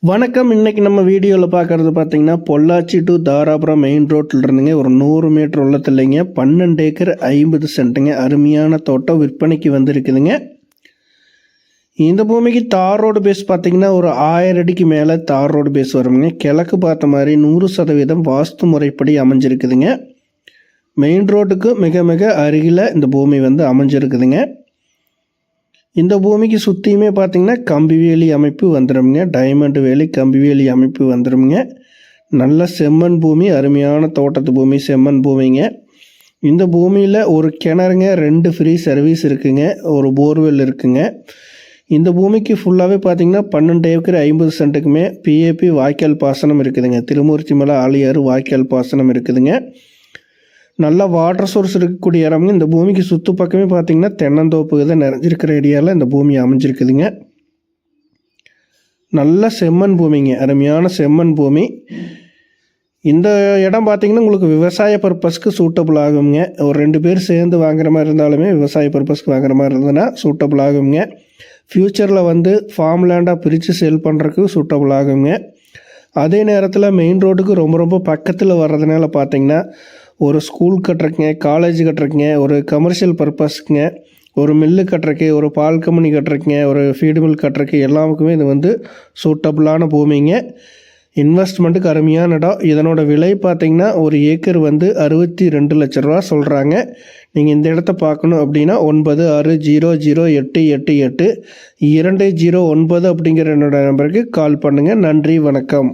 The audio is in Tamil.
வணக்கம். இன்னைக்கு நம்ம வீடியோவில் பார்க்குறது பார்த்தீங்கன்னா, பொள்ளாச்சி டு தாராபுரம் மெயின் ரோட்டில் இருந்துங்க ஒரு 100 மீட்டர் உள்ளத்துலைங்க 12 ஏக்கர் 50 சென்ட்டுங்க அருமையான தோட்டம் விற்பனைக்கு வந்திருக்குதுங்க. இந்த பூமிக்கு தார் ரோடு பேஸ் பார்த்தீங்கன்னா ஒரு 1000 அடிக்கு மேலே தார் ரோடு பேஸ் வருங்க. கிழக்கு பார்த்த மாதிரி 100% வாஸ்து முறைப்படி அமைஞ்சிருக்குதுங்க. மெயின் ரோட்டுக்கு மிக மிக அருகில் இந்த பூமி வந்து அமைஞ்சிருக்குதுங்க. இந்த பூமிக்கு சுற்றியுமே பார்த்திங்கன்னா கம்பி வேலி அமைப்பு வந்துடுங்க. டைமண்ட் வேலி கம்பி வேலி அமைப்பு வந்துடுங்க. நல்ல செம்மண் பூமி, அருமையான தோட்டத்து பூமி, செம்மண் பூமிங்க. இந்த பூமியில் ஒரு கிணறுங்க, 2 ஃப்ரீ சர்வீஸ் இருக்குங்க, ஒரு போர்வெல் இருக்குங்க. இந்த பூமிக்கு ஃபுல்லாகவே பார்த்திங்கன்னா 12 ஏக்கர் 50 சென்ட்டுக்குமே பிஏபி வாய்க்கால் பாசனம் இருக்குதுங்க. திருமூர்த்தி மலை ஆழியாறு வாய்க்கால் பாசனம் இருக்குதுங்க. நல்ல வாட்டர் சோர்ஸ் இருக்கக்கூடிய இடம்ங்க. இந்த பூமிக்கு சுற்று பக்கமே பார்த்திங்கன்னா தென்னந்தோப்பு தான் நிறைஞ்சிருக்கிற ஏரியாவில் இந்த பூமி அமைஞ்சிருக்குதுங்க. நல்ல செம்மண் பூமிங்க, அருமையான செம்மண் பூமி. இந்த இடம் பார்த்திங்கன்னா உங்களுக்கு விவசாய பர்பஸ்க்கு சூட்டபுள் ஆகுங்க. ஒரு 2 பேர் சேர்ந்து வாங்குற மாதிரி இருந்தாலுமே விவசாய பர்பஸ்க்கு வாங்குற மாதிரி இருந்ததுன்னா சூட்டபுள் ஆகுங்க. ஃப்யூச்சரில் வந்து ஃபார்ம் லேண்டாக பிரித்து சேல் பண்ணுறதுக்கு சூட்டபுள் ஆகுங்க. அதே நேரத்தில் மெயின் ரோடுக்கு ரொம்ப ரொம்ப பக்கத்தில் வர்றதுனால பார்த்திங்கன்னா ஒரு ஸ்கூல் கட்டுறக்குங்க, காலேஜ் கட்டுறக்குங்க, ஒரு கமர்ஷியல் பர்பஸ்க்குங்க, ஒரு மில்லு கட்டுறக்கு, ஒரு பால் கம்பெனி கட்டுறக்குங்க, ஒரு ஃபீடு மில் கட்டுறக்கு எல்லாமுக்குமே இது வந்து சூட்டபுளான பூமிங்க. இன்வெஸ்ட்மெண்ட்டுக்கு அருமையான இடம். இதனோட விலை பார்த்திங்கன்னா ஒரு ஏக்கர் வந்து 62 லட்ச ரூபா சொல்கிறாங்க. நீங்கள் இந்த இடத்த பார்க்கணும் அப்படின்னா 9600888209 அப்படிங்கிற என்னோடய நம்பருக்கு கால் பண்ணுங்கள். நன்றி, வணக்கம்.